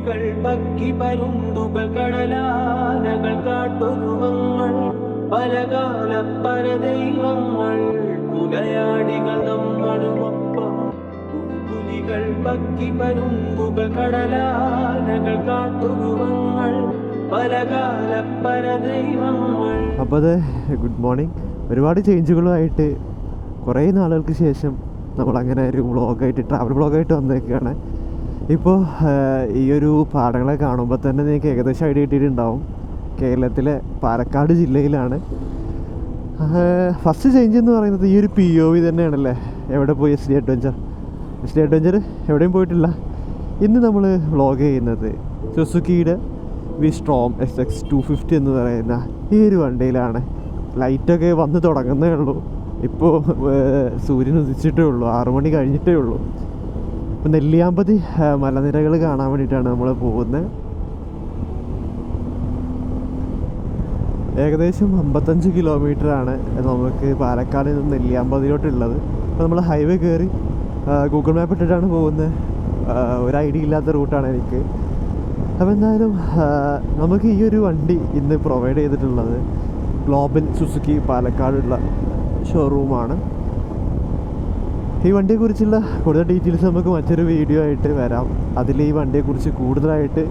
പുലികൾ പക്കി പരുന്തുകൾ കടലാനകൾ കാട്ടുരുവങ്ങൾ പലകാല പരദൈവങ്ങൾ പുലയാടികൾ നമ്മളുമൊപ്പം പുലികൾ പക്കി പരുന്തുകൾ കടലാനകൾ കാട്ടുരുവങ്ങൾ പലകാല പരദൈവങ്ങൾ. അപ്പോൾ അത് ഗുഡ് മോർണിംഗ്. ഒരുപാട് ചേഞ്ചുകളുമായിട്ട് കുറേ നാളുകൾക്ക് ശേഷം നമ്മളങ്ങനെ ഒരു വ്ളോഗായിട്ട് ട്രാവൽ വ്ളോഗായിട്ട് വന്നേക്കുകയാണ്. ഇപ്പോൾ ഈ ഒരു പാടങ്ങളെ കാണുമ്പോൾ തന്നെ നിങ്ങൾക്ക് ഏകദേശം ഐഡിയ കിട്ടിയിട്ടുണ്ടാവും. കേരളത്തിലെ പാലക്കാട് ജില്ലയിലാണ്. ഫസ്റ്റ് ചേഞ്ച് എന്ന് പറയുന്നത് ഈ ഒരു POV തന്നെയാണല്ലേ. എവിടെ പോയി SD അഡ്വഞ്ചർ എവിടെയും പോയിട്ടില്ല. ഇന്ന് നമ്മൾ വ്ളോഗ് ചെയ്യുന്നത് സുസുക്കിയുടെ വിസ്ട്രോം SX 250 എന്ന് പറയുന്ന ഈ ഒരു വണ്ടിയിലാണ്. ലൈറ്റൊക്കെ വന്ന് തുടങ്ങുന്നേ ഉള്ളൂ. ഇപ്പോൾ സൂര്യൻ ഉദിച്ചിട്ടേ ഉള്ളൂ, 6 മണി കഴിഞ്ഞിട്ടേ ഉള്ളൂ. ഇപ്പോൾ നെല്ലിയാമ്പതി മലനിരകൾ കാണാൻ വേണ്ടിയിട്ടാണ് നമ്മൾ പോകുന്നത്. ഏകദേശം 55 കിലോമീറ്ററാണ് നമുക്ക് പാലക്കാട് നിന്ന് നെല്ലിയാമ്പതിയിലോട്ടുള്ളത്. അപ്പോൾ നമ്മൾ ഹൈവേ കയറി ഗൂഗിൾ മാപ്പ് ഇട്ടിട്ടാണ് പോകുന്നത്. ഒരു ഐഡിയ ഇല്ലാത്ത റൂട്ടാണ് എനിക്ക്. അപ്പോൾ എന്തായാലും നമുക്ക് ഈ ഒരു വണ്ടി ഇന്ന് പ്രൊവൈഡ് ചെയ്തിട്ടുള്ളത് ഗ്ലോബൽ സുസുക്കി പാലക്കാടുള്ള ഷോറൂമാണ്. ഈ വണ്ടിയെക്കുറിച്ചുള്ള കൂടുതൽ ഡീറ്റെയിൽസ് നമുക്ക് മറ്റൊരു വീഡിയോ ആയിട്ട് വരാം. അതിൽ ഈ വണ്ടിയെക്കുറിച്ച് കൂടുതലായിട്ട്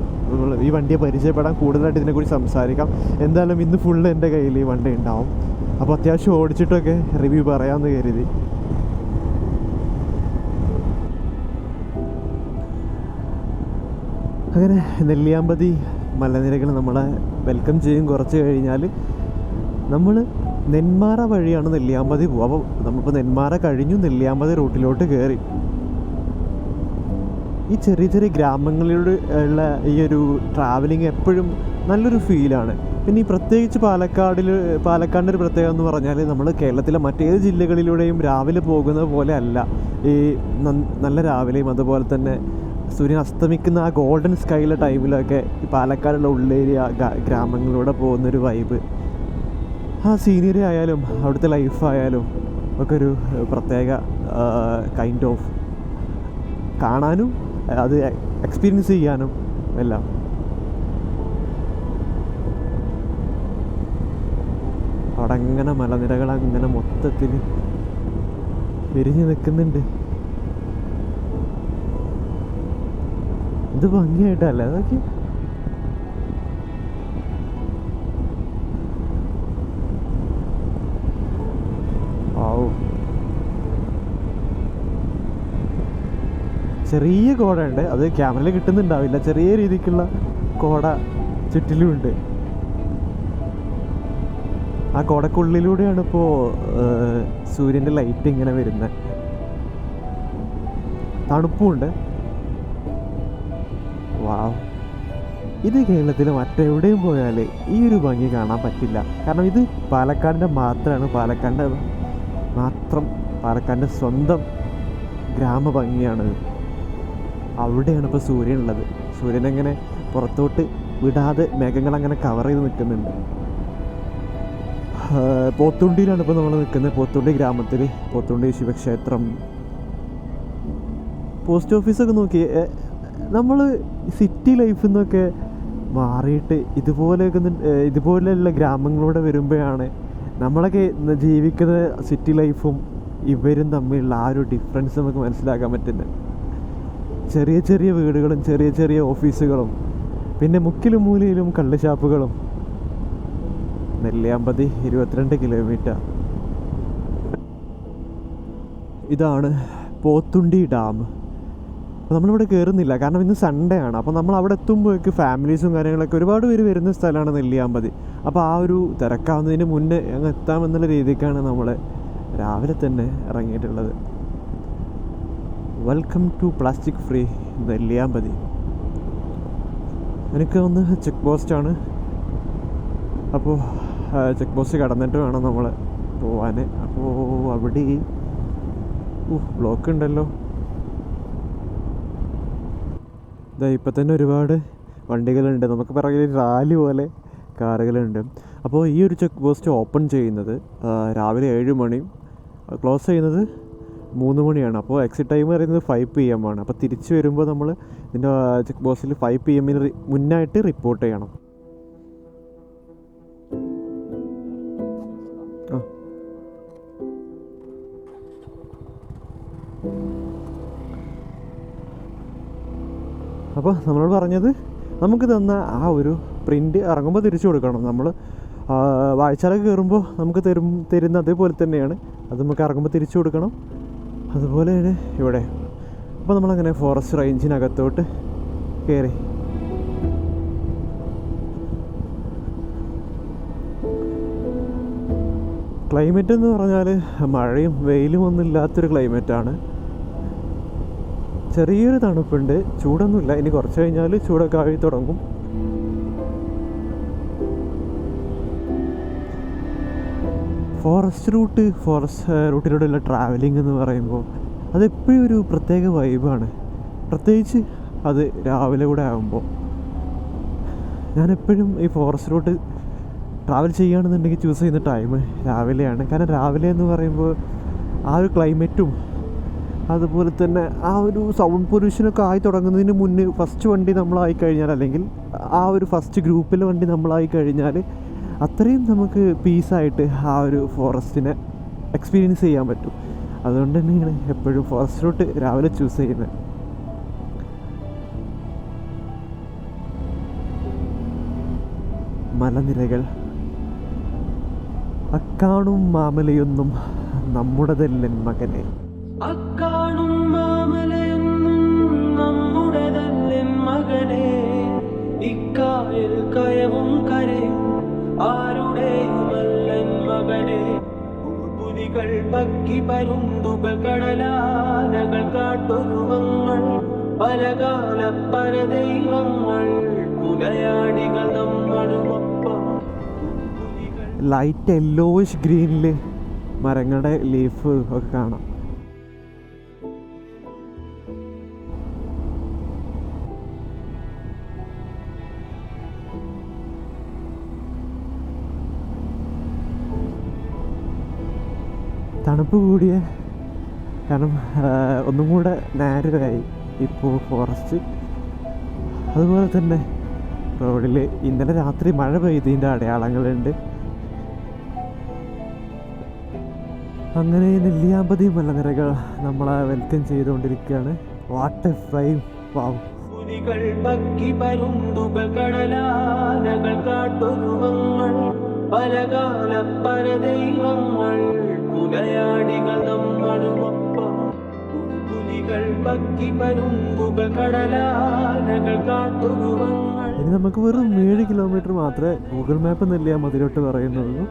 ഈ വണ്ടിയെ പരിചയപ്പെടാൻ കൂടുതലായിട്ട് ഇതിനെക്കുറിച്ച് സംസാരിക്കാം. എന്തായാലും ഇന്ന് ഫുള്ള് എൻ്റെ കയ്യിൽ ഈ വണ്ടി ഉണ്ടാവും. അപ്പോൾ അത്യാവശ്യം ഓടിച്ചിട്ടൊക്കെ റിവ്യൂ പറയാമെന്ന് കരുതി. അങ്ങനെ നെല്ലിയാമ്പതി മലനിരകൾ നമ്മളെ വെൽക്കം ചെയ്യും. കുറച്ച് കഴിഞ്ഞാൽ നമ്മൾ നെന്മാറ വഴിയാണ് നെല്ലിയാമ്പതി പോകുക. അപ്പോൾ നമ്മളിപ്പോൾ നെന്മാറ കഴിഞ്ഞു നെല്ലിയാമ്പതി റൂട്ടിലോട്ട് കയറി. ഈ ചെറിയ ചെറിയ ഗ്രാമങ്ങളിലൂടെ ഉള്ള ഈ ഒരു ട്രാവലിംഗ് എപ്പോഴും നല്ലൊരു ഫീലാണ്. പിന്നെ ഈ പ്രത്യേകിച്ച് പാലക്കാടിൻ്റെ ഒരു പ്രത്യേകത എന്ന് പറഞ്ഞാൽ നമ്മൾ കേരളത്തിലെ മറ്റേത് ജില്ലകളിലൂടെയും രാവിലെ പോകുന്ന പോലെ അല്ല. ഈ നല്ല രാവിലെയും അതുപോലെ തന്നെ സൂര്യൻ അസ്തമിക്കുന്ന ആ ഗോൾഡൻ സ്കൈയിലെ ടൈമിലൊക്കെ ഈ പാലക്കാടുള്ള ഉള്ളേരിയ ഗ്രാമങ്ങളിലൂടെ പോകുന്നൊരു വൈബ്, ആ സീനറി ആയാലും അവിടുത്തെ ലൈഫായാലും ഒക്കെ ഒരു പ്രത്യേക കൈൻഡ് ഓഫ് കാണാനും അത് എക്സ്പീരിയൻസ് ചെയ്യാനും എല്ലാം. അവിടെ അങ്ങനെ മലനിരകൾ അങ്ങനെ മൊത്തത്തിൽ വിരിഞ്ഞ് നിൽക്കുന്നുണ്ട്. ഇത് ഭംഗിയായിട്ടല്ലേ അതൊക്കെ. ചെറിയ കോട ഉണ്ട്, അത് ക്യാമറയിൽ കിട്ടുന്നുണ്ടാവില്ല. ചെറിയ രീതിക്കുള്ള കോട ചുറ്റിലുമുണ്ട്. ആ കോടക്കുള്ളിലൂടെയാണ് ഇപ്പോൾ സൂര്യൻ്റെ ലൈറ്റ് ഇങ്ങനെ വരുന്നത്. തണുപ്പുമുണ്ട്. വാവ്, ഇത് കേരളത്തിൽ മറ്റെവിടെയും പോയാൽ ഈ ഒരു ഭംഗി കാണാൻ പറ്റില്ല. കാരണം ഇത് പാലക്കാടിൻ്റെ മാത്രമാണ്. പാലക്കാടിൻ്റെ സ്വന്തം ഗ്രാമഭംഗിയാണിത്. അവിടെയാണ് ഇപ്പോൾ സൂര്യൻ ഉള്ളത്. സൂര്യനങ്ങനെ പുറത്തോട്ട് വിടാതെ മേഘങ്ങളങ്ങനെ കവർ ചെയ്ത് നിൽക്കുന്നുണ്ട്. പോത്തുണ്ടിയിലാണ് ഇപ്പോൾ നമ്മൾ നിൽക്കുന്നത്. പോത്തുണ്ടി ഗ്രാമത്തിൽ പോത്തുണ്ടി ശിവക്ഷേത്രം, പോസ്റ്റ് ഓഫീസൊക്കെ നോക്കി. നമ്മൾ സിറ്റി ലൈഫിൽ നിന്നൊക്കെ മാറിയിട്ട് ഇതുപോലെയുള്ള ഗ്രാമങ്ങളിലൂടെ വരുമ്പോഴാണ് നമ്മളൊക്കെ ജീവിക്കുന്ന സിറ്റി ലൈഫും ഇവരും തമ്മിലുള്ള ആ ഒരു ഡിഫറൻസ് നമുക്ക് മനസ്സിലാക്കാൻ പറ്റുന്നത്. ചെറിയ ചെറിയ വീടുകളും ചെറിയ ചെറിയ ഓഫീസുകളും പിന്നെ മുക്കിലും മൂലയിലും കള്ളുഷാപ്പുകളും. നെല്ലിയാമ്പതി 22 കിലോമീറ്റർ. ഇതാണ് പോത്തുണ്ടി ഡാം. അപ്പോൾ നമ്മളിവിടെ കയറുന്നില്ല കാരണം ഇന്ന് സൺഡേ ആണ്. അപ്പോൾ നമ്മൾ അവിടെ എത്തുമ്പോഴേക്ക് ഫാമിലീസും കാര്യങ്ങളൊക്കെ ഒരുപാട് പേര് വരുന്ന സ്ഥലമാണ് നെല്ലിയാമ്പതി. അപ്പോൾ ആ ഒരു തിരക്കാവുന്നതിന് മുന്നേ അങ്ങ് എത്താമെന്നുള്ള രീതിക്കാണ് നമ്മൾ രാവിലെ തന്നെ ഇറങ്ങിയിട്ടുള്ളത്. Welcome to plastic free Nelliyampathy. എനിക്ക് ഒന്ന് ചെക്ക് പോസ്റ്റാണ്. അപ്പോൾ ചെക്ക് പോസ്റ്റ് കടന്നിട്ട് വേണം നമ്മൾ പോവാൻ. അപ്പോൾ അവിടെ ബ്ലോക്ക് ഉണ്ടല്ലോ. ഇപ്പം തന്നെ ഒരുപാട് വണ്ടികളുണ്ട്. നമുക്ക് പിറകിൽ റാലി പോലെ കാറുകളുണ്ട്. അപ്പോൾ ഈ ഒരു ചെക്ക് പോസ്റ്റ് ഓപ്പൺ ചെയ്യുന്നത് രാവിലെ 7 മണിയും ക്ലോസ് ചെയ്യുന്നത് 3 മണിയാണ്. അപ്പോൾ എക്സിറ്റ് ടൈം പറയുന്നത് 5 PM ആണ്. അപ്പോൾ തിരിച്ച് വരുമ്പോൾ നമ്മൾ ഇതിൻ്റെ ചെക്ക് പോസ്റ്റിൽ 5 PM മുന്നായിട്ട് റിപ്പോർട്ട് ചെയ്യണം. അപ്പോൾ നമ്മളോട് പറഞ്ഞത് നമുക്ക് തന്ന ആ ഒരു പ്രിൻ്റ് ഇറങ്ങുമ്പോൾ തിരിച്ചു കൊടുക്കണം. നമ്മൾ വായിച്ചാൽ കയറുമ്പോൾ നമുക്ക് തരുന്ന അതേപോലെ തന്നെയാണ് അത് നമുക്ക് ഇറങ്ങുമ്പോൾ തിരിച്ചു കൊടുക്കണം. അതുപോലെയാണ് ഇവിടെ. അപ്പോൾ നമ്മളങ്ങനെ ഫോറസ്റ്റ് റേഞ്ചിനകത്തോട്ട് കയറി. ക്ലൈമറ്റ് എന്ന് പറഞ്ഞാൽ മഴയും വെയിലും ഒന്നും ഇല്ലാത്തൊരു ക്ലൈമറ്റാണ്. ചെറിയൊരു തണുപ്പുണ്ട്, ചൂടൊന്നുമില്ല. ഇനി കുറച്ച് കഴിഞ്ഞാൽ ചൂടൊക്കെ ആയി തുടങ്ങും. ഫോറസ്റ്റ് റൂട്ടിലൂടെയുള്ള ട്രാവലിംഗ് എന്ന് പറയുമ്പോൾ അതെപ്പോഴും ഒരു പ്രത്യേക വൈബാണ്. പ്രത്യേകിച്ച് അത് രാവിലെ കൂടെ ആകുമ്പോൾ. ഞാനെപ്പോഴും ഈ ഫോറസ്റ്റ് റൂട്ട് ട്രാവൽ ചെയ്യുകയാണെന്നുണ്ടെങ്കിൽ ചൂസ് ചെയ്യുന്ന ടൈം രാവിലെയാണ്. കാരണം രാവിലെ എന്ന് പറയുമ്പോൾ ആ ഒരു ക്ലൈമറ്റും അതുപോലെ തന്നെ ആ ഒരു സൗണ്ട് പൊല്യൂഷനൊക്കെ ആയി തുടങ്ങുന്നതിന് മുന്നേ ഫസ്റ്റ് വണ്ടി നമ്മളായി കഴിഞ്ഞാൽ, അല്ലെങ്കിൽ ആ ഒരു ഫസ്റ്റ് ഗ്രൂപ്പിലെ വണ്ടി നമ്മളായി കഴിഞ്ഞാൽ അത്രയും നമുക്ക് പീസായിട്ട് ആ ഒരു ഫോറസ്റ്റിനെ എക്സ്പീരിയൻസ് ചെയ്യാൻ പറ്റും. അതുകൊണ്ട് തന്നെയാണ് എപ്പോഴും ഫോറസ്റ്റ് റൂട്ട് രാവിലെ ചൂസ് ചെയ്യുന്നത്. മലനിരകൾ, അക്കാണും മാമലയൊന്നും നമ്മുടെതല്ലൻ മകനെ. അക്കാണും മാമലയൊന്നും നമ്മുടെതല്ലൻ മകനെ. ഇക്കായൽ കയവും കരയും ആരുടെയുമല്ലൻ മകനെ. പുലികൾ പക്കി പരുന്തുകൾ കടലാനകൾ കാട്ടൊരുവങ്ങൾ പലകാല പരദൈവങ്ങൾ പുലയാടികൾ നമ്മളുമൊപ്പം. ലൈറ്റ് യെല്ലോയിഷ് ഗ്രീനിൽ മരങ്ങളുടെ ലീഫ് ഒക്കെ കാണാം. തണുപ്പ് കൂടിയ കാരണം ഒന്നും കൂടെ നാരമായി ഇപ്പോൾ ഫോറസ്റ്റ്. അതുപോലെ തന്നെ റോഡിൽ ഇന്നലെ രാത്രി മഴ പെയ്തതിൻ്റെ അടയാളങ്ങളുണ്ട്. അങ്ങനെ നെല്ലിയാമ്പതി മലനിരകൾ നമ്മളെ വെൽക്കം ചെയ്തുകൊണ്ടിരിക്കുകയാണ്. What a frame! വാവ്! പുലികൾ പക്കി പരുന്തുകൾ കടലാനകൾ കാട്ടൊരുവങ്ങൾ പലകാല പരദൈവങ്ങൾ പുലയാടികൾ നമ്മളുമൊപ്പം. പുലികൾ പക്കി പരുന്തുകൾ കടലാനകൾ കാട്ടൊരുവങ്ങൾ. ഇനി നമുക്ക് വെറും 7 കിലോമീറ്റർ മാത്രമേ ഗൂഗിൾ മാപ്പ് നെല്ലിയാമ്പതിയിലോട്ട് പറയുന്നുള്ളൂ.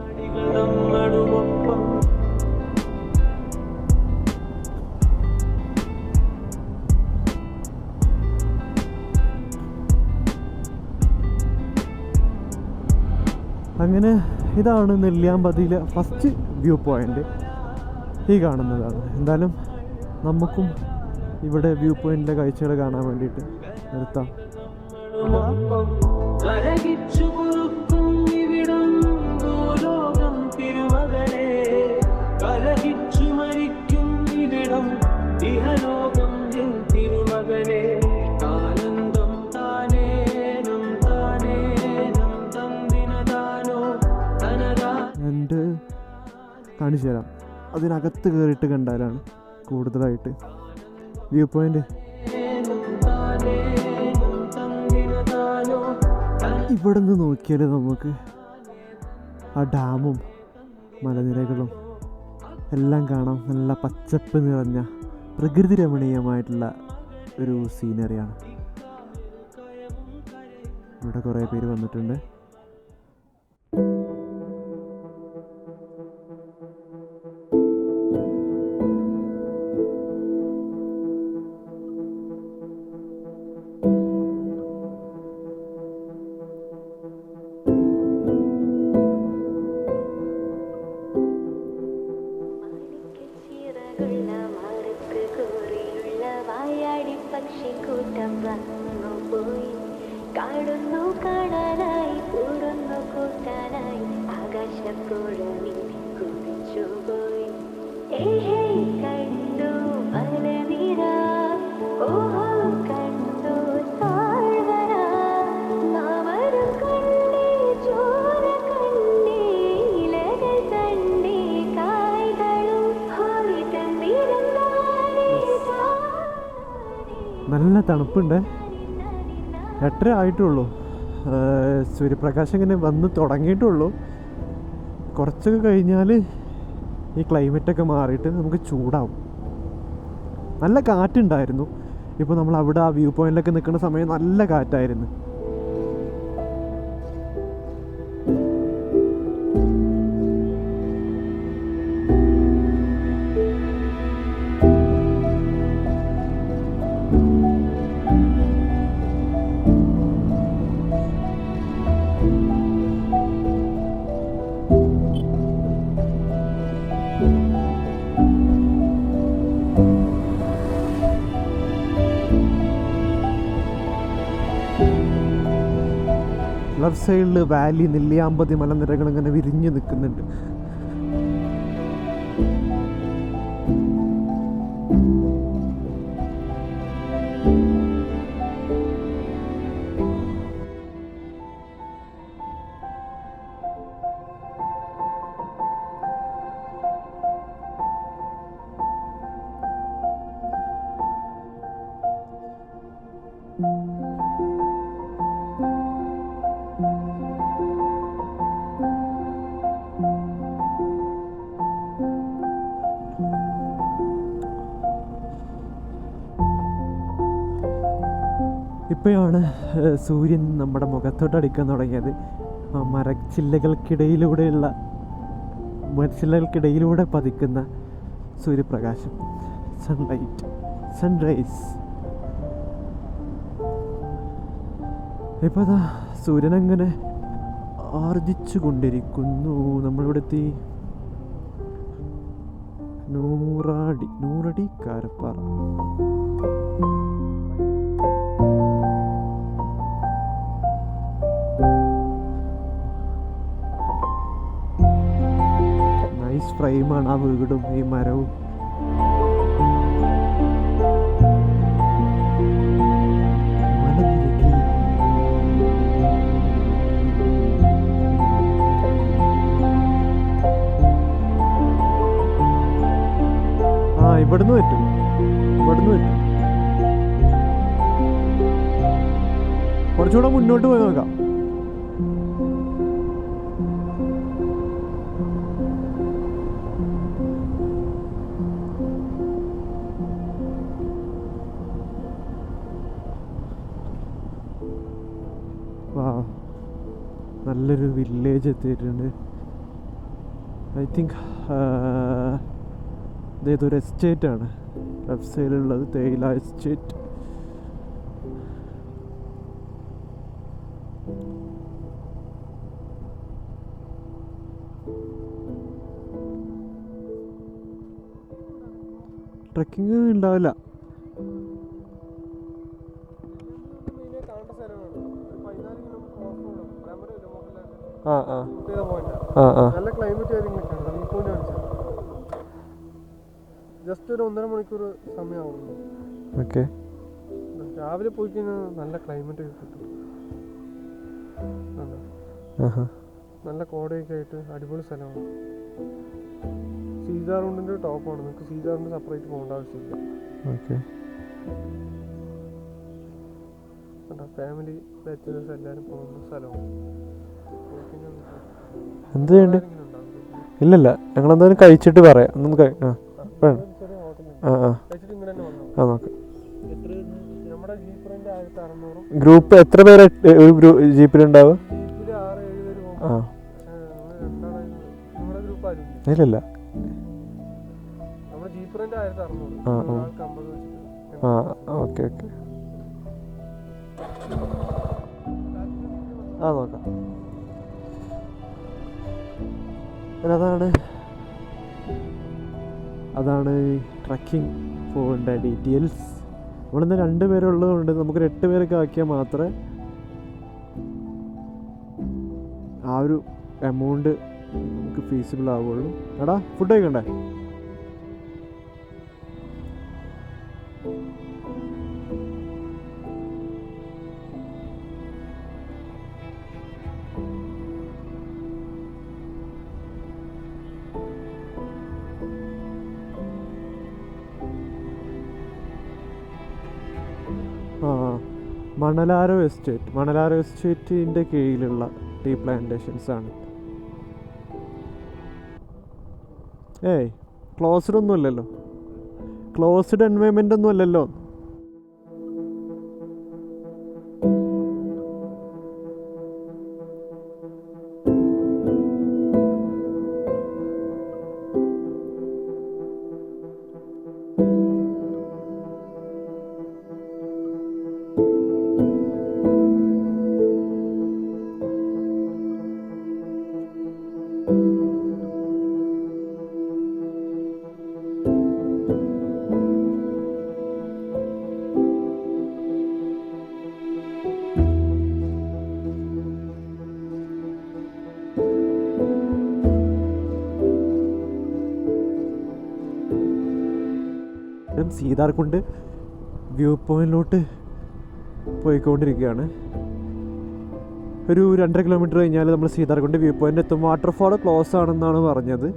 നമ്മളുമൊപ്പം. അങ്ങനെ ഇതാണ് നെല്ലിയാമ്പതിയിലെ ഫസ്റ്റ് വ്യൂ പോയിൻ്റ്. ഈ കാണുന്നതാണ്. എന്തായാലും നമുക്കും ഇവിടെ വ്യൂ പോയിൻ്റിലെ കാഴ്ചകൾ കാണാൻ വേണ്ടിയിട്ട് നിർത്താം. കാണിച്ചു തരാം. അതിനകത്ത് കയറിയിട്ട് കണ്ടാലാണ് കൂടുതലായിട്ട് വ്യൂ പോയിൻ്റ്. ഇവിടെ നിന്ന് നോക്കിയാൽ നമുക്ക് ആ ഡാമും മലനിരകളും എല്ലാം കാണാം. നല്ല പച്ചപ്പ് നിറഞ്ഞ പ്രകൃതി രമണീയമായിട്ടുള്ള ഒരു സീനറിയാണ്. ഇവിടെ കുറേ പേര് വന്നിട്ടുണ്ട്. പക്ഷിക്കൂട്ടം വന്നു പോയി കാണുന്നു കാണാനായി തണുപ്പുണ്ട്. 8:30 ആയിട്ടുള്ളൂ. സൂര്യപ്രകാശം ഇങ്ങനെ വന്ന് തുടങ്ങിയിട്ടുള്ളൂ. കുറച്ചൊക്കെ കഴിഞ്ഞാൽ ഈ ക്ലൈമറ്റൊക്കെ മാറിയിട്ട് നമുക്ക് ചൂടാവും. നല്ല കാറ്റുണ്ടായിരുന്നു. ഇപ്പോൾ നമ്മൾ അവിടെ ആ വ്യൂ പോയിന്റിലൊക്കെ നിൽക്കുന്ന സമയം നല്ല കാറ്റായിരുന്നു. ലെഫ്റ്റ് സൈഡിൽ വാലി, നെല്ലിയാമ്പതി മലനിരകൾ ഇങ്ങനെ വിരിഞ്ഞ് നിൽക്കുന്നുണ്ട്. ഇപ്പോഴാണ് സൂര്യൻ നമ്മുടെ മുഖത്തോട്ട് അടിക്കാൻ തുടങ്ങിയത്. മരച്ചില്ലകൾക്കിടയിലൂടെ പതിക്കുന്ന സൂര്യപ്രകാശം, സൺറൈസ്. ഇപ്പോൾ സൂര്യനങ്ങനെ ആർജിച്ചു കൊണ്ടിരിക്കുന്നു. നമ്മളിവിടെ എത്തി. നൂറടി കാരപ്പാറ. നൈസ് ഫ്രെയിമാണ് ആ വീടും ഈ മരവും. ഇവിടുന്ന് പറ്റും. കുറച്ചുകൂടെ മുന്നോട്ട് പോയി നോക്കാം. നല്ലൊരു വില്ലേജ് എത്തിയിട്ടുണ്ട്. ഐ തിങ്ക് ഇതൊരു എസ്റ്റേറ്റ് ആണ്. ലെഫ്റ്റ് സൈഡിലുള്ളത് തേയില എസ്റ്റേറ്റ്. ട്രക്കിങ് ഉണ്ടാവില്ല. നല്ല ക്ലൈമറ്റ് ജസ്റ്റ് ഒരു 1.5 മണിക്കൂർ സമയമാവുന്നു. ഓക്കെ, രാവിലെ പോയി കഴിഞ്ഞാൽ നല്ല ക്ലൈമറ്റ് കിട്ടും. നല്ല കോടയൊക്കെ ആയിട്ട് അടിപൊളി സ്ഥലമാണ്. സീതാർ റൗണ്ടിന്റെ ടോപ്പാണ്. നിങ്ങൾക്ക് സീതാറിന്റെ സെപ്പറേറ്റ് പോകേണ്ട ആവശ്യമില്ല. ഓക്കെ, ഫാമിലി ബാച്ചിലേഴ്സ് എല്ലാവരും പോകുന്ന സ്ഥലമാണ്. എന്ത് ചെയ്യണ്ടേ? ഇല്ലല്ല, ഞങ്ങൾ എന്തായാലും കഴിച്ചിട്ട് പറയാം. ഗ്രൂപ്പ് എത്ര പേര് ഒരു ജീപ്പിലുണ്ടാവുക? ഇല്ലല്ല, ഓക്കെ ഓക്കെ, നോക്കാം. അതാണ് ട്രക്കിംഗ് പോകേണ്ട ഡീറ്റെയിൽസ്. നമ്മളിന്ന് 2 പേരുള്ളതുകൊണ്ട് നമുക്കൊരു 8 പേരൊക്കെ ആക്കിയാൽ മാത്രമേ ആ ഒരു എമൗണ്ട് നമുക്ക് ഫീസിബിൾ ആവുള്ളൂ. എടാ, ഫുഡ് കഴിക്കണ്ടേ? മണലാരോ എസ്റ്റേറ്റിൻ്റെ കീഴിലുള്ള ടീ പ്ലാന്റേഷൻസ് ആണ്. ഏയ് ക്ലോസ്ഡ് ഒന്നും അല്ലല്ലോ, ക്ലോസ്ഡ് എൻവയോൺമെൻ്റ് ഒന്നും അല്ലല്ലോ. സീതാർകുണ്ട് വ്യൂ പോയിന്റിലോട്ട് പോയിക്കൊണ്ടിരിക്കുകയാണ്. ഒരു 2.5 കിലോമീറ്റർ കഴിഞ്ഞാൽ നമ്മൾ സീതാർകുണ്ട് വ്യൂ പോയിന്റ് എത്തും. വാട്ടർഫാൾ ക്ലോസ് ആണെന്നാണ് പറഞ്ഞത്.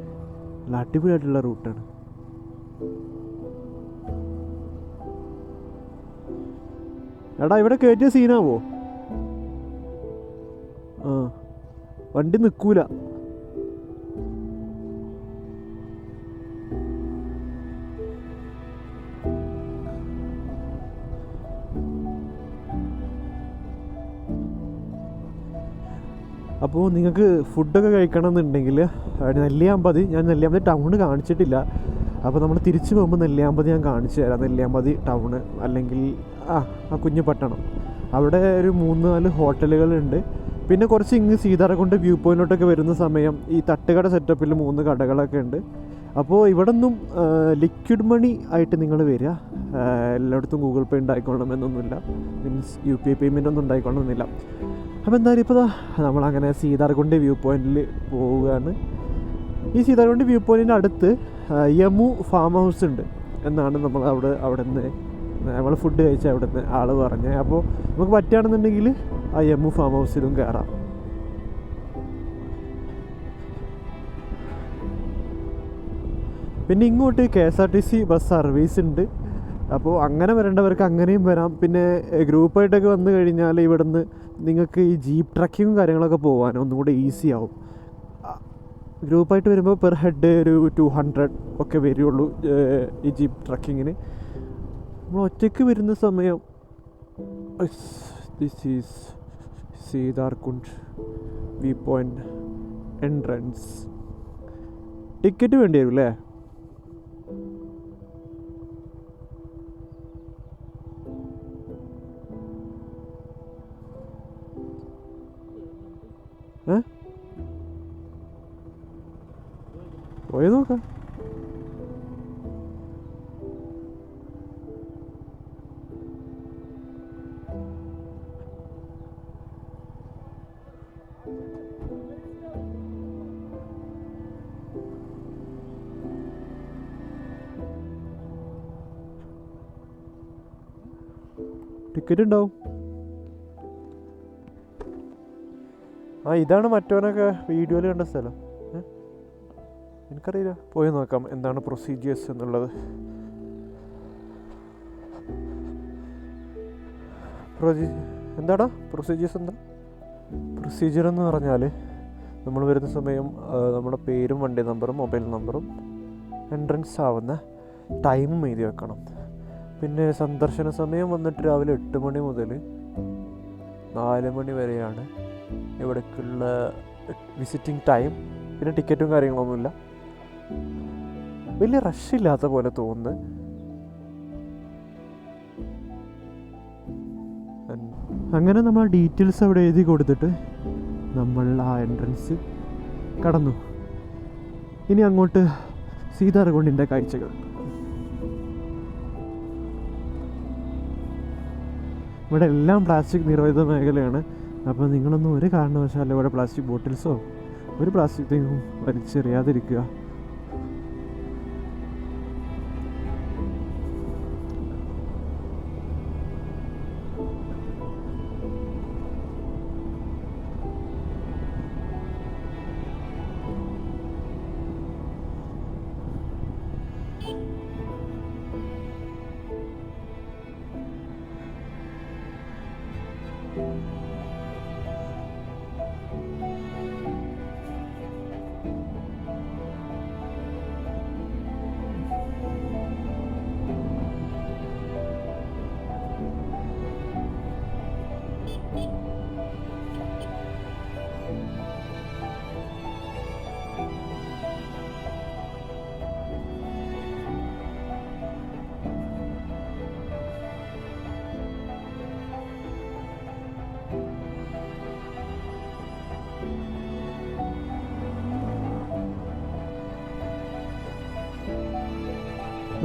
നല്ല അടിപൊളിയായിട്ടുള്ള റൂട്ടാണ്. എടാ ഇവിടെ കയറ്റിയ സീനാവോ? ആ വണ്ടി നിൽക്കൂല. അപ്പോൾ നിങ്ങൾക്ക് ഫുഡൊക്കെ കഴിക്കണം എന്നുണ്ടെങ്കിൽ നെല്ലിയാമ്പതി, ഞാൻ നെല്ലിയാമ്പതി ടൗണ് കാണിച്ചിട്ടില്ല. അപ്പോൾ നമ്മൾ തിരിച്ചു പോകുമ്പോൾ നെല്ലിയാമ്പതി ഞാൻ കാണിച്ചു തരാം. നെല്ലിയാമ്പതി ടൗണ് അല്ലെങ്കിൽ ആ കുഞ്ഞു പട്ടണം, അവിടെ ഒരു 3-4 ഹോട്ടലുകളുണ്ട്. പിന്നെ കുറച്ച് ഇങ്ങ് സീതാർകുണ്ട് വ്യൂ പോയിന്റിലോട്ടൊക്കെ വരുന്ന സമയം ഈ തട്ടുകട സെറ്റപ്പിൽ 3 കടകളൊക്കെ ഉണ്ട്. അപ്പോൾ ഇവിടെ ഒന്നും ലിക്വിഡ് മണി ആയിട്ട് നിങ്ങൾ വരിക. എല്ലായിടത്തും ഗൂഗിൾ പേ ഉണ്ടായിക്കൊള്ളണം എന്നൊന്നുമില്ല, മീൻസ് UPI പേയ്മെൻ്റ് ഒന്നും ഉണ്ടായിക്കൊള്ളണമെന്നില്ല. അപ്പോൾ എന്തായാലും ഇപ്പോൾ നമ്മളങ്ങനെ സീതാർകുണ്ട് വ്യൂ പോയിന്റിൽ പോവുകയാണ്. ഈ സീതാർകുണ്ട് വ്യൂ പോയിന്റിൻ്റെ അടുത്ത് യമു ഫാം ഹൗസ് ഉണ്ട് എന്നാണ് നമ്മൾ അവിടെ നിന്ന് നമ്മൾ ഫുഡ് കഴിച്ച അവിടെ നിന്ന് ആൾ പറഞ്ഞത്. അപ്പോൾ നമുക്ക് പറ്റുകയാണെന്നുണ്ടെങ്കിൽ ആ യമു ഫാം ഹൗസിലും കയറാം. പിന്നെ ഇങ്ങോട്ട് KSRTC ബസ് സർവീസ് ഉണ്ട്. അപ്പോൾ അങ്ങനെ വരേണ്ടവർക്ക് അങ്ങനെയും വരാം. പിന്നെ ഗ്രൂപ്പായിട്ടൊക്കെ വന്നു കഴിഞ്ഞാൽ ഇവിടുന്ന് നിങ്ങൾക്ക് ഈ ജീപ്പ് ട്രക്കിങ്ങും കാര്യങ്ങളൊക്കെ പോകാൻ ഒന്നും കൂടെ ഈസി ആവും. ഗ്രൂപ്പായിട്ട് വരുമ്പോൾ പെർ ഹെഡ് ഒരു 200 ഒക്കെ വരുള്ളൂ ഈ ജീപ്പ് ട്രക്കിങ്ങിന്. നമ്മൾ ഒറ്റയ്ക്ക് വരുന്ന സമയം this is Seetharkund view point entrance. Ticket വേണ്ടി വരും അല്ലേ? പോയി നോക്കാം. ടിക്കറ്റ് ഉണ്ടാവും. ഇതാണ് മറ്റവനൊക്കെ വീഡിയോയിൽ കണ്ട സ്ഥലം. എനിക്കറിയില്ല, പോയി നോക്കാം എന്താണ് പ്രൊസീജിയേഴ്സ് എന്നുള്ളത്. എന്താടാ പ്രൊസീജിയേഴ്സ്? എന്താ പ്രൊസീജിയർ എന്ന് പറഞ്ഞാൽ നമ്മൾ വരുന്ന സമയം നമ്മുടെ പേരും വണ്ടി നമ്പറും മൊബൈൽ നമ്പറും എൻട്രൻസ് ആവുന്ന ടൈമും എഴുതി വെക്കണം. പിന്നെ സന്ദർശന സമയം വന്നിട്ട് രാവിലെ 8 മണി മുതൽ 4 മണി വരെയാണ് ഇവിടേക്കുള്ള വിസിറ്റിംഗ് ടൈം. പിന്നെ ടിക്കറ്റും കാര്യങ്ങളൊന്നുമില്ല. വലിയ റഷ് ഇല്ലാത്ത പോലെ തോന്നുന്നു. അങ്ങനെ നമ്മൾ ഡീറ്റെയിൽസ് അവിടെ എഴുതി കൊടുത്തിട്ട് നമ്മൾ ആ എൻട്രൻസ് കടന്നു. ഇനി അങ്ങോട്ട് സീതാർകുണ്ടിൻ്റെ കാഴ്ചകൾ. ഇവിടെ എല്ലാം പ്ലാസ്റ്റിക് നിരോധിത മേഖലയാണ്. അപ്പോൾ നിങ്ങളൊന്നും ഒരു കാരണവശാലും ഇവിടെ പ്ലാസ്റ്റിക് ബോട്ടിൽസോ ഒരു പ്ലാസ്റ്റിക് തിങ്ങും വലിച്ചെറിയാതിരിക്കുക.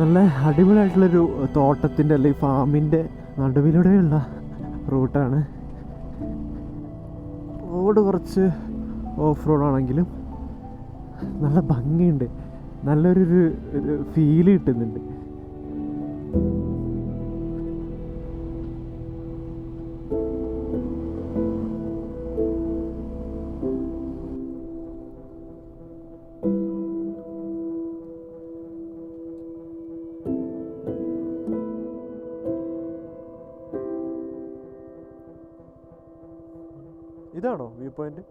നല്ല അടിപൊളിയായിട്ടുള്ളൊരു തോട്ടത്തിൻ്റെ അല്ലെങ്കിൽ ഫാമിൻ്റെ നടുവിലൂടെയുള്ള റൂട്ടാണ്. റോഡ് കുറച്ച് ഓഫ് റോഡാണെങ്കിലും നല്ല ഭംഗിയുണ്ട്, നല്ലൊരു ഫീല് കിട്ടുന്നുണ്ട്. ഇതാണോ വ്യൂ പോയിന്റ്?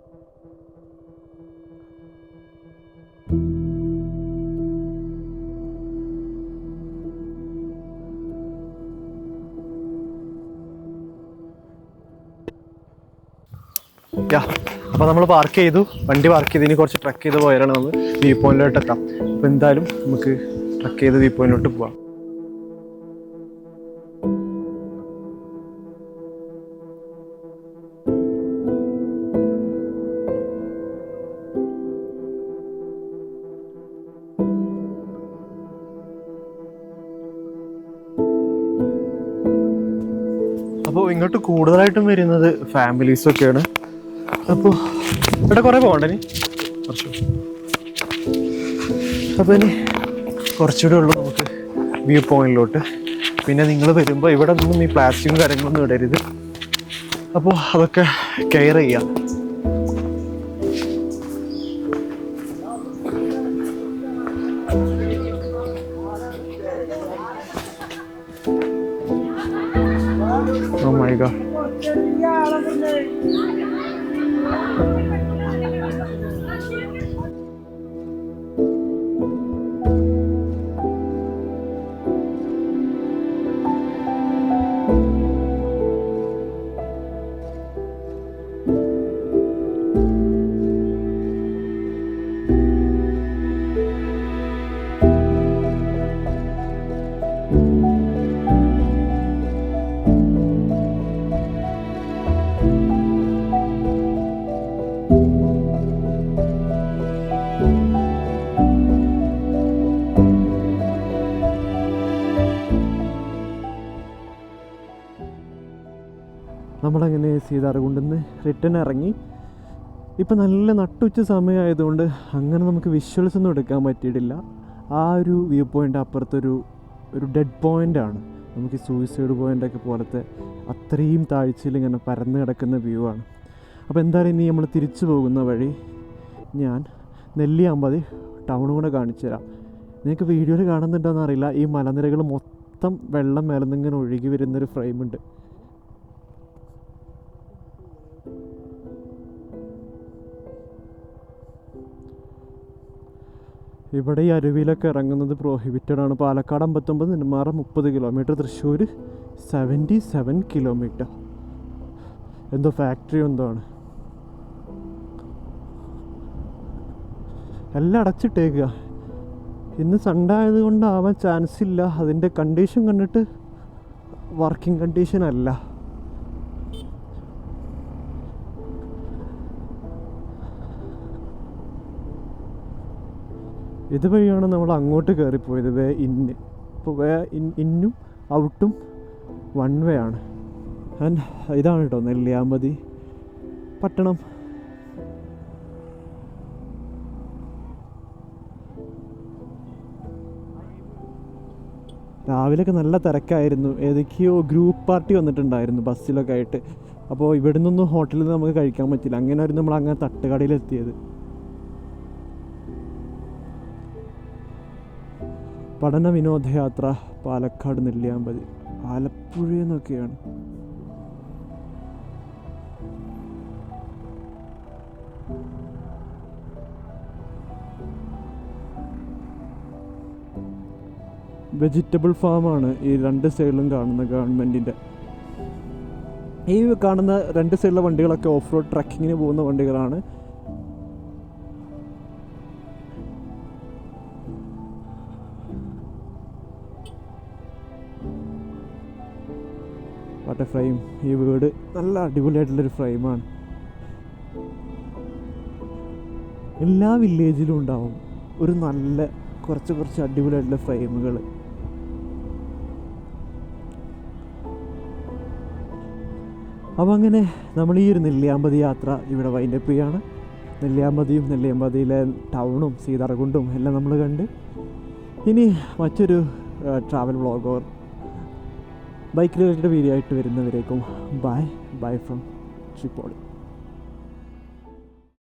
അപ്പോൾ നമ്മൾ പാർക്ക് ചെയ്തു, വണ്ടി പാർക്ക് ചെയ്ത് ഇനി കുറച്ച് ട്രക്ക് ചെയ്ത് പോയാലാണ് നമ്മൾ വ്യൂ പോയിന്റിലോട്ട് എത്താം. അപ്പോൾ എന്തായാലും നമുക്ക് ട്രക്ക് ചെയ്ത് വ്യൂ പോയിന്റിലോട്ട് പോവാം. അപ്പോൾ ഇങ്ങോട്ട് കൂടുതലായിട്ടും വരുന്നത് ഫാമിലീസൊക്കെയാണ്. അപ്പോൾ ഇവിടെ കുറേ പോകണ്ടേ കുറച്ച്. അപ്പോൾ ഇനി കുറച്ചുകൂടെ ഉള്ളൂ നമുക്ക് വ്യൂ പോയിന്റിലോട്ട്. പിന്നെ നിങ്ങൾ വരുമ്പോൾ ഇവിടെ നിന്നും ഈ പ്ലാസ്റ്റിക്കും കാര്യങ്ങളൊന്നും ഇടരുത്. അപ്പോൾ അതൊക്കെ കെയർ ചെയ്യാം. Oh my God. നമ്മളങ്ങനെ സീതാർകുണ്ടിൽ റിട്ടേൺ ഇറങ്ങി. ഇപ്പം നല്ല നട്ടുച്ച സമയമായതുകൊണ്ട് അങ്ങനെ നമുക്ക് വിഷ്വൽസ് ഒന്നും എടുക്കാൻ പറ്റിയിട്ടില്ല. ആ ഒരു വ്യൂ പോയിൻ്റ് അപ്പുറത്തൊരു ഡെഡ് പോയിൻ്റാണ്. നമുക്ക് സൂയിസൈഡ് പോയിൻ്റൊക്കെ പോലത്തെ അത്രയും താഴ്ചയിൽ ഇങ്ങനെ പരന്ന് കിടക്കുന്ന വ്യൂ ആണ്. അപ്പോൾ എന്തായാലും ഇനി നമ്മൾ തിരിച്ചു പോകുന്ന വഴി ഞാൻ നെല്ലിയാമ്പതി ടൗണും കൂടെ കാണിച്ചു തരാം. നിങ്ങൾക്ക് വീഡിയോയിൽ കാണുന്നുണ്ടോയെന്ന് അറിയില്ല, ഈ മലനിരകൾ മൊത്തം വെള്ളം മേലെ നിന്ന് ഇങ്ങനെ ഒഴുകി വരുന്നൊരു ഫ്രെയിമുണ്ട്. ഇവിടെ ഈ അരുവിയിലൊക്കെ ഇറങ്ങുന്നത് പ്രോഹിബിറ്റഡ് ആണ്. Palakkad 59, Nenmara 30 kilometre, Thrissur 77 kilometre. എന്തോ ഫാക്ടറി എന്തോ ആണ്. എല്ലാം അടച്ചിട്ടേക്കുക. ഇന്ന് സൺഡേ ആയതുകൊണ്ടാവാൻ ചാൻസ് ഇല്ല. അതിൻ്റെ കണ്ടീഷൻ കണ്ടിട്ട് വർക്കിംഗ് കണ്ടീഷൻ അല്ല. ഇതുവഴിയാണ് നമ്മൾ അങ്ങോട്ട് കയറിപ്പോയത്, വേ ഇന്ന്. ഇപ്പോൾ വേ ഇന്നും ഔട്ടും വൺ വേ ആണ്. ആൻഡ് ഇതാണ് കേട്ടോ നെല്ലിയാമ്പതി പട്ടണം. രാവിലെയൊക്കെ നല്ല തിരക്കായിരുന്നു. ഏതൊക്കെയോ ഗ്രൂപ്പ് പാർട്ടി വന്നിട്ടുണ്ടായിരുന്നു ബസ്സിലൊക്കെ ആയിട്ട്. അപ്പോൾ ഇവിടെ നിന്നൊന്നും ഹോട്ടലിൽ നിന്ന് നമുക്ക് കഴിക്കാൻ പറ്റില്ല. അങ്ങനെയായിരുന്നു നമ്മൾ അങ്ങനെ തട്ടുകടയിലെത്തിയത്. പഠന വിനോദയാത്ര പാലക്കാട് നെല്ലിയാമ്പതി, ആലപ്പുഴ എന്നൊക്കെയാണ്. വെജിറ്റബിൾ ഫാമാണ് ഈ രണ്ട് സൈഡിലും കാണുന്ന ഗവൺമെൻറ്റിൻ്റെ. ഈ കാണുന്ന രണ്ട് സൈഡിലെ വണ്ടികളൊക്കെ ഓഫ് റോഡ് ട്രക്കിങ്ങിന് പോകുന്ന വണ്ടികളാണ്. What A frame. ഈ വീട് നല്ല അടിപൊളിയായിട്ടുള്ളൊരു ഫ്രെയിമാണ്. എല്ലാ വില്ലേജിലും ഉണ്ടാവും ഒരു നല്ല കുറച്ച് അടിപൊളിയായിട്ടുള്ള ഫ്രെയിമുകൾ. അപ്പോൾ അങ്ങനെ നമ്മൾ ഈ ഒരു നെല്ലിയാമ്പതി യാത്ര ഇവിടെ വൈൻഡപ്പ് ചെയ്യാണ്. നെല്ലിയാമ്പതിയും നെല്ലിയാമ്പതിയിലെ ടൗണും സീതാർകുണ്ടും എല്ലാം നമ്മൾ കണ്ട്. ഇനി മറ്റൊരു travel vlog or bike related video ആയിട്ട് വരുന്നവരേക്കും ബൈ ഫ്രം ട്രിപ്പോളി.